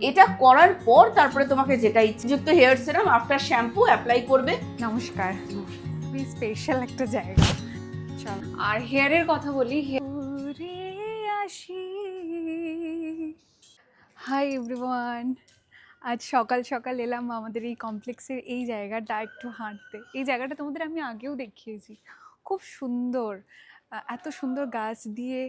এটা করার পর তারপরে তোমাকে যেটা ইচ্ছেযুক্ত hair serum after shampoo apply করবে। নমস্কার, খুবই স্পেশাল একটা জায়গা। চল আর হেয়ারের কথা বলি। ঘুরে আসি। হাই এভরিওয়ান, আজ সকাল সকাল এলাম আমাদের এই কমপ্লেক্সের এই জায়গাটা একটু হাঁটতে। এই জায়গাটা তোমাদের আমি আগেও দেখিয়েছি, খুব সুন্দর। এত সুন্দর গাছ দিয়ে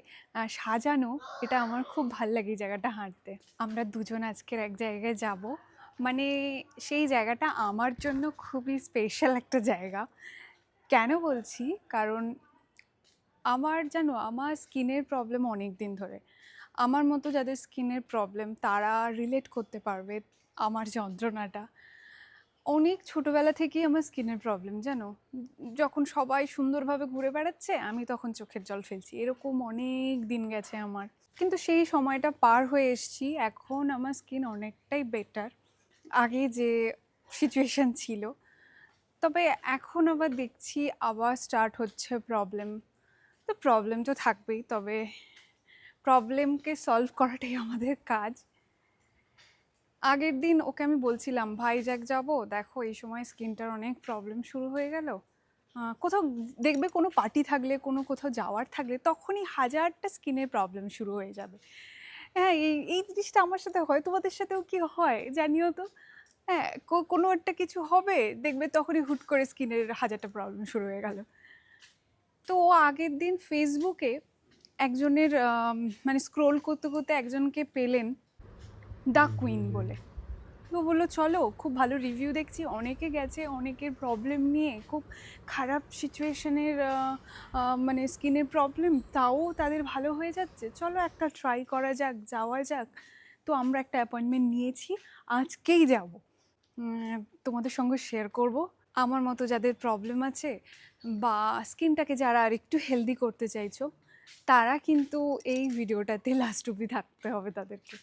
সাজানো, এটা আমার খুব ভাল লাগে এই জায়গাটা হাঁটতে। আমরা দুজন আজকের এক জায়গায় যাব, মানে সেই জায়গাটা আমার জন্য খুবই স্পেশাল একটা জায়গা। কেন বলছি, কারণ আমার জানো আমার স্কিনের প্রবলেম অনেক দিন ধরে। আমার মতো যাদের স্কিনের প্রবলেম তারা রিলেট করতে পারবে আমার যন্ত্রণাটা। অনেক ছোটোবেলা থেকেই আমার স্কিনের প্রবলেম, জানো। যখন সবাই সুন্দরভাবে ঘুরে বেড়াচ্ছে আমি তখন চোখের জল ফেলছি, এরকম অনেক দিন গেছে আমার। কিন্তু সেই সময়টা পার হয়ে এসেছি, এখন আমার স্কিন অনেকটাই বেটার আগে যে সিচুয়েশান ছিল। তবে এখন আবার দেখছি আবার স্টার্ট হচ্ছে প্রবলেম। তো প্রবলেম তো থাকবেই, তবে প্রবলেমকে সলভ করাটাই আমাদের কাজ। আগের দিন ওকে আমি বলছিলাম, ভাইজ্যাক যাব, দেখো এই সময় স্কিনটার অনেক প্রবলেম শুরু হয়ে গেল। কোথাও দেখবে কোনো পার্টি থাকলে, কোথাও যাওয়ার থাকলে তখনই হাজারটা স্কিনের প্রবলেম শুরু হয়ে যাবে। হ্যাঁ, এই এই জিনিসটা আমার সাথে হয়, তোমাদের সাথেও কি হয় জানিও তো। হ্যাঁ, কোনো একটা কিছু হবে, দেখবে তখনই হুট করে স্কিনের হাজারটা প্রবলেম শুরু হয়ে গেল। তো ও আগের দিন ফেসবুকে একজনের মানে স্ক্রোল করতে করতে একজনকে পেলেন, দ্য কুইন বলে। তো বললো চলো, খুব ভালো রিভিউ দেখছি, অনেকে গেছে, অনেকের প্রবলেম নিয়ে, খুব খারাপ সিচুয়েশনের মানে স্কিনের প্রবলেম, তাও তাদের ভালো হয়ে যাচ্ছে, চলো একটা ট্রাই করা যাক, যাওয়া যাক। তো আমরা একটা অ্যাপয়েন্টমেন্ট নিয়েছি, আজকেই যাব। তোমাদের সঙ্গে শেয়ার করব আমার মতো যাদের প্রবলেম আছে, বা স্কিনটাকে যারা আর একটু হেলদি করতে চাইছো, তারা কিন্তু এই ভিডিওটাতে লাস্ট অবধি থাকতে হবে তাদেরকে।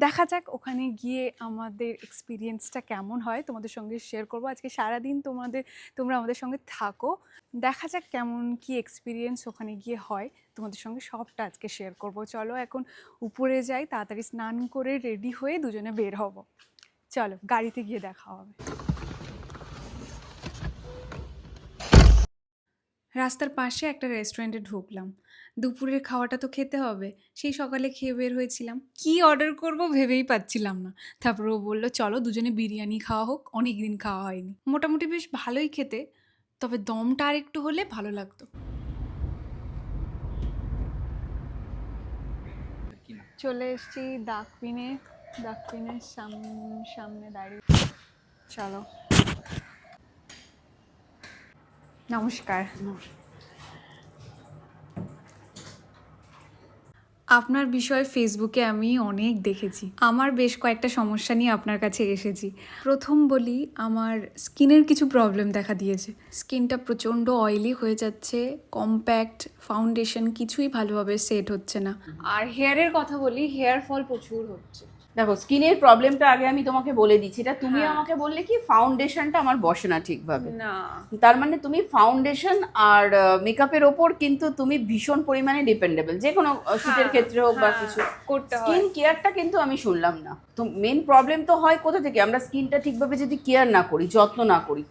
দেখা যাক ওখানে গিয়ে আমাদের এক্সপিরিয়েন্সটা কেমন হয়, তোমাদের সঙ্গে শেয়ার করব। আজকে সারাদিন তোমরা আমাদের সঙ্গে থাকো, দেখা যাক কেমন কি এক্সপিরিয়েন্স ওখানে গিয়ে হয়। তোমাদের সঙ্গে সবটা আজকে শেয়ার করব। চলো এখন উপরে যাই, তাড়াতাড়ি স্নান করে রেডি হয়ে দুজনে বের হব। চলো গাড়িতে গিয়ে দেখা হবে। রাস্তার পাশে একটা রেস্টুরেন্টে ঢুকলাম, দুপুরের খাওয়াটা তো খেতে হবে। সেই সকালে খেয়ে বের হয়েছিলাম, কি অর্ডার করব ভেবেই পাচ্ছিলাম না। তারপর ও বললো চলো দুজনে বিরিয়ানি খাওয়া হোক, অনেক দিন খাওয়া হয়নি। মোটামুটি বেশ ভালোই খেতে, তবে দমটা আর একটু হলে ভালো লাগতো। চলে এসেছি ডাকপিনের সামনে দাঁড়িয়ে। চলো, নমস্কার। আপনার বিষয়ে ফেসবুকে আমি অনেক দেখেছি, আমার বেশ কয়েকটা সমস্যা নিয়ে আপনার কাছে এসেছি। প্রথম বলি, আমার স্কিনের কিছু প্রবলেম দেখা দিয়েছে। স্কিনটা প্রচণ্ড অয়েলি হয়ে যাচ্ছে, কম্প্যাক্ট ফাউন্ডেশন কিছুই ভালোভাবে সেট হচ্ছে না। আর হেয়ারের কথা বলি, হেয়ার ফল প্রচুর হচ্ছে। দেখো, স্কিনের প্রবলেমটা আগে আমি তোমাকে বলে দিচ্ছি। এটা তুমি হ্যাঁ। আমাকে বললে কি ফাউন্ডেশনটা আমার বসে না ঠিকভাবে। না, তার মানে তুমি ফাউন্ডেশন আর মেকআপের ওপর কিন্তু তুমি ভীষণ পরিমাণে ডিপেন্ডেবল, যে কোনো শুটের ক্ষেত্রে হোক বা কিছু। করতে হয়। স্কিন কেয়ারটা কিন্তু আমি শুনলাম না। তো মেন প্রবলেম তো হয় কোথা থেকে, আমরা স্কিনটা ঠিকভাবে যদি কেয়ার না করি, যত্ন না করি।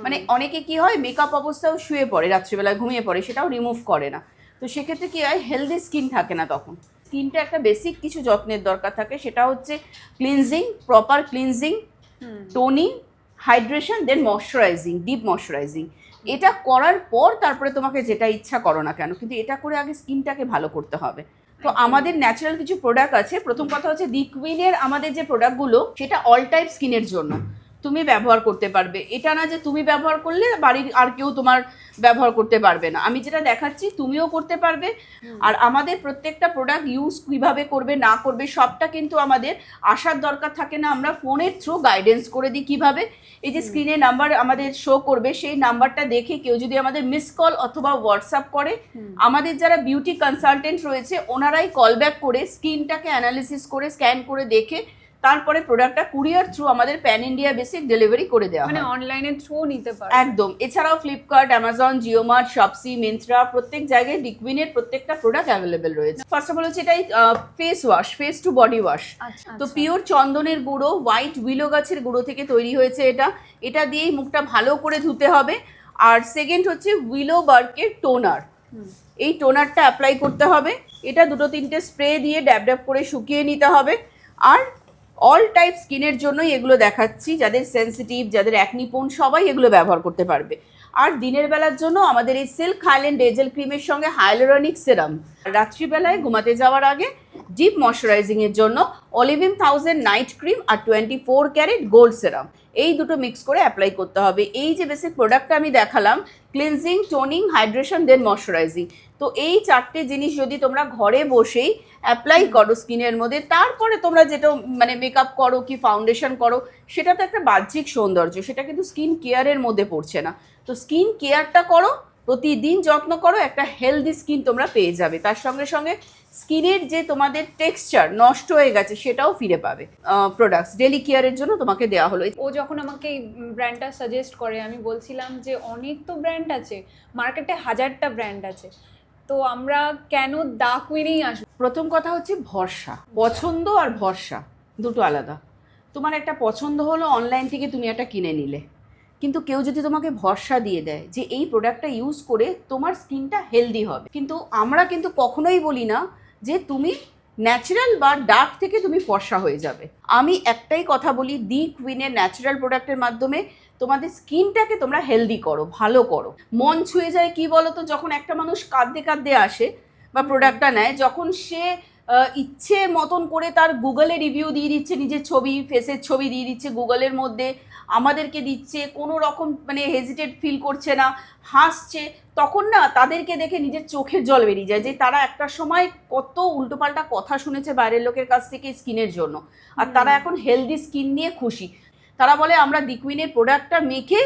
মানে অনেকে কি হয়, মেকআপ অবস্থাও শুয়ে পড়ে, রাত্রিবেলায় ঘুমিয়ে পড়ে, সেটাও রিমুভ করে না। তো সেক্ষেত্রে কি হয়, হেলদি স্কিন থাকে না তখন। স্কিনটা একটা বেসিক কিছু যত্নের দরকার থাকে, সেটা হচ্ছে cleansing, proper cleansing, toning, hydration, then moisturizing, deep moisturizing. এটা করার পর তারপরে তোমাকে যেটা ইচ্ছা করো না কেন, কিন্তু এটা করে আগে স্কিনটাকে ভালো করতে হবে। তো আমাদের ন্যাচারাল কিছু প্রোডাক্ট আছে। প্রথম কথা হচ্ছে দি কুইনের আমাদের যে প্রোডাক্টগুলো, সেটা অল টাইপ স্কিনের জন্য তুমি ব্যবহার করতে পারবে। এটা না যে তুমি ব্যবহার করলে বাড়ির আর কেউ তোমার ব্যবহার করতে পারবে না। আমি যেটা দেখাচ্ছি তুমিও করতে পারবে। আর আমাদের প্রত্যেকটা প্রোডাক্ট ইউজ কীভাবে করবে না করবে সবটা কিন্তু আমাদের আসার দরকার থাকে না, আমরা ফোনের থ্রু গাইডেন্স করে দিই কীভাবে। এই যে স্ক্রিনে নাম্বার আমাদের শো করবে, সেই নাম্বারটা দেখে কেউ যদি আমাদের মিস কল অথবা হোয়াটসঅ্যাপ করে, আমাদের যারা বিউটি কনসালটেন্ট রয়েছে ওনারাই কল ব্যাক করে স্কিনটাকে অ্যানালিসিস করে স্ক্যান করে দেখে তারপরে প্রোডাক্টটা কুরিয়ার থ্রু আমাদের প্যান ইন্ডিয়া বেসিক ডেলিভারি করে দেওয়া মানে হয় অনলাইনের থ্রু নিতে পারো? একদম। এছাড়াও Flipkart, Amazon, JioMart, Shopsy, Myntra প্রত্যেক জায়গায় ডিকুইনের প্রত্যেকটা প্রোডাক্ট অ্যাভেলেবেল রয়েছে। ফার্স্ট অফ অল হচ্ছে এটাই face wash, face to body wash. আচ্ছা তো পিওর চন্দনের গুঁড়ো, হোয়াইট উইলো গাছের গুঁড়ো থেকে তৈরি হয়েছে এটা। এটা দিয়েই মুখটা ভালো করে ধুতে হবে। আর সেকেন্ড হচ্ছে উইলো বার্কের টোনার, এই টোনারটা অ্যাপ্লাই করতে হবে। এটা 2-3টে স্প্রে দিয়ে ড্যাব ড্যাব করে শুকিয়ে নিতে হবে। আর অল টাইপ স্কিনের জন্যই এগুলো দেখাচ্ছি, যাদের সেনসিটিভ, যাদের অ্যাকনিপোন, সবাই এগুলো ব্যবহার করতে পারবে। আর দিনের বেলার জন্য আমাদের এই সিল্ক হাইল্যান্ড ডেজেল ক্রিমের সঙ্গে হাইলোরনিক সিরাম। রাত্রিবেলায় ঘুমাতে যাওয়ার আগে ডিপ ময়শ্চারাইজিংয়ের জন্য অলিভিম 1000 নাইট ক্রিম আর 24 ক্যারেট গোল্ড সিরাম, এই দুটো মিক্স করে অ্যাপ্লাই করতে হবে। এই যে বেসিক প্রোডাক্টটা আমি দেখালাম, cleansing, toning, hydration, then moisturising, তো এই 4টে জিনিস যদি তোমরা ঘরে বসেই অ্যাপ্লাই করো স্কিনের মধ্যে, তারপরে তোমরা যেটা মানে মেকআপ করো কি ফাউন্ডেশন করো, সেটা তো একটা বাহ্যিক সৌন্দর্য, সেটা কিন্তু স্কিন কেয়ারের মধ্যে পড়ছে না। তো স্কিন কেয়ারটা করো, প্রতিদিন যত্ন করো, একটা হেলদি স্কিন তোমরা পেয়ে যাবে। তার সঙ্গে সঙ্গে স্কিনের যে তোমাদের টেক্সচার নষ্ট হয়ে গেছে সেটাও ফিরে পাবে। প্রোডাক্টস ডেলি কেয়ারের জন্য তোমাকে দেওয়া হলো। ও যখন আমাকে এই ব্র্যান্ডটা সাজেস্ট করে, আমি বলছিলাম যে অনেক তো ব্র্যান্ড আছে মার্কেটে, 1000টা ব্র্যান্ড আছে, তো আমরা কেন দা কুইনেই আসবো? প্রথম কথা হচ্ছে ভরসা, পছন্দ আর ভরসা দুটো আলাদা। তোমার একটা পছন্দ হলো, অনলাইন থেকে তুমি একটা কিনে নিলে, কিন্তু কেউ যদি তোমাকে ভরসা দিয়ে দেয় যে এই প্রোডাক্টটা ইউজ করে তোমার স্কিনটা হেলদি হবে, কিন্তু আমরা কিন্তু কখনোই বলি না যে তুমি ন্যাচারাল বা ডার্ক থেকে তুমি ফর্সা হয়ে যাবে। আমি একটাই কথা বলি, দি কুইনের ন্যাচারাল প্রোডাক্টের মাধ্যমে তোমাদের স্কিনটাকে তোমরা হেলদি করো, ভালো করো। মন ছুঁয়ে যায় কি বলো তো, যখন একটা মানুষ কাঁদতে কাঁদতে আসে বা প্রোডাক্টটা নেয়, যখন সে ইচ্ছে মতন করে তার গুগলে রিভিউ দিয়ে দিচ্ছে, নিজের ছবি, ফেসের ছবি দিয়ে দিচ্ছে গুগলের মধ্যে, আমাদেরকে দিচ্ছে, কোনো রকম মানে হেজিটেট ফিল করছে না, হাসছে, তখন না তাদেরকে দেখে নিজের চোখের জল বেরিয়ে যায় যে তারা একটা সময় কত উল্টোপাল্টা কথা শুনেছে বাইরের লোকের কাছ থেকে স্কিনের জন্য, আর তারা এখন হেলদি স্কিন নিয়ে খুশি। তারা বলে আমরা দি কুইনের প্রোডাক্টটা মেখে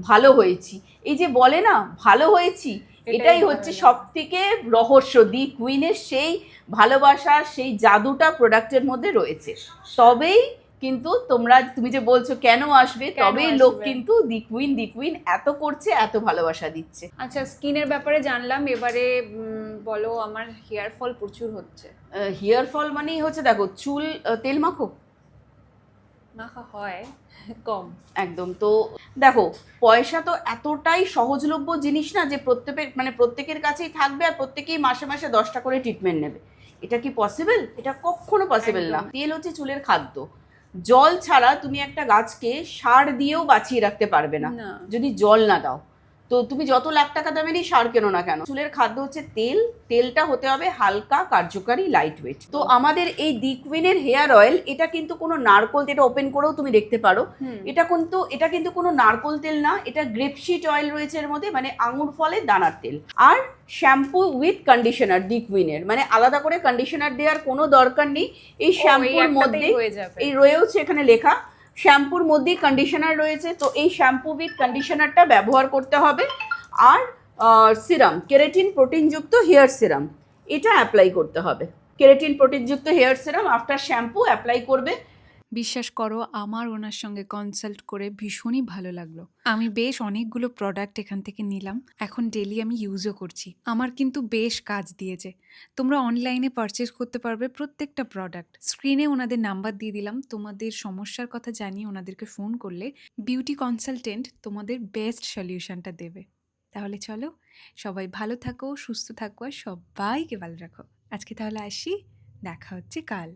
ভালো হয়েছি। এই যে বলে না ভালো হয়েছি, এটাই হচ্ছে সব থেকে রহস্য। দি কুইনের সেই ভালোবাসা, সেই জাদুটা প্রোডাক্টের মধ্যে রয়েছে। তবেই কিন্তু তুমি যে বলছো কেন আসবে, তবেই লোক কিন্তু দি কুইন এত করছে, এত ভালোবাসা দিচ্ছে। আচ্ছা, স্কিনের ব্যাপারে জানলাম, এবারে বলো, আমার হেয়ার ফল প্রচুর হচ্ছে। হেয়ার ফল মানেই হচ্ছে, দেখো চুল তেল মাখো, মাখা হয় কম একদম। তো দেখো পয়সা তো এতটাই সহজলভ্য জিনিস না যে প্রত্যেকের কাছেই থাকবে আর প্রত্যেকেই মাসে মাসে 10টা করে ট্রিটমেন্ট নেবে। এটা কি পসিবল? এটা কখনো পসিবল না। তেল হচ্ছে চুলের খাদ্য। জল ছাড়া তুমি একটা গাছকে সার দিয়েও বাঁচিয়ে রাখতে পারবে না যদি জল না দাও। তো তুমি যত লাখ টাকা দামেরই সার কেনো না কেন, চুলের খাদ্য হচ্ছে তেল। তেলটা হতে হবে হালকা, কার্যকারী, লাইট ওয়েট। তো আমাদের এই দি কুইনের হেয়ার অয়েল, এটা কিন্তু কোনো নারকোল, এটা ওপেন করেও তুমি দেখতে পারো। এটা কিন্তু কোনো নারকোল তেল না, এটা গ্রেপশিট অয়েল রয়েছে এর মধ্যে, মানে আঙুর ফলের দানার তেল। আর শ্যাম্পু উইথ কন্ডিশনার দি কুইনের, মানে আলাদা করে কন্ডিশনার দেওয়ার কোনো দরকার নেই। এই শ্যাম্পুর মধ্যে এই রয়েছে, এখানে লেখা শ্যাম্পুর মধ্যেই কন্ডিশনার রয়েছে। তো এই শ্যাম্পু উইথ কন্ডিশনারটা ব্যবহার করতে হবে। আর সিরাম, কেরাটিন প্রোটিনযুক্ত হেয়ার সিরাম, এটা অ্যাপ্লাই করতে হবে। কেরাটিন প্রোটিনযুক্ত hair serum after shampoo apply করবে। বিশ্বাস করো, আমার ওনার সঙ্গে কনসাল্ট করে ভীষণই ভালো লাগলো। আমি বেশ অনেকগুলো প্রোডাক্ট এখান থেকে নিলাম, এখন ডেলি আমি ইউজও করছি। আমার কিন্তু বেশ কাজ দিয়েছে। তোমরা অনলাইনে পারচেস করতে পারবে প্রত্যেকটা প্রোডাক্ট। স্ক্রিনে ওনাদের নাম্বার দিয়ে দিলাম, তোমাদের সমস্যার কথা জানিয়ে ওনাদেরকে ফোন করলে বিউটি কনসালটেন্ট তোমাদের বেস্ট সলিউশনটা দেবে। তাহলে চলো, সবাই ভালো থাকো, সুস্থ থাকো আর সবাইকে ভালো রাখো। আজকে তাহলে আসি, দেখা হচ্ছে কাল।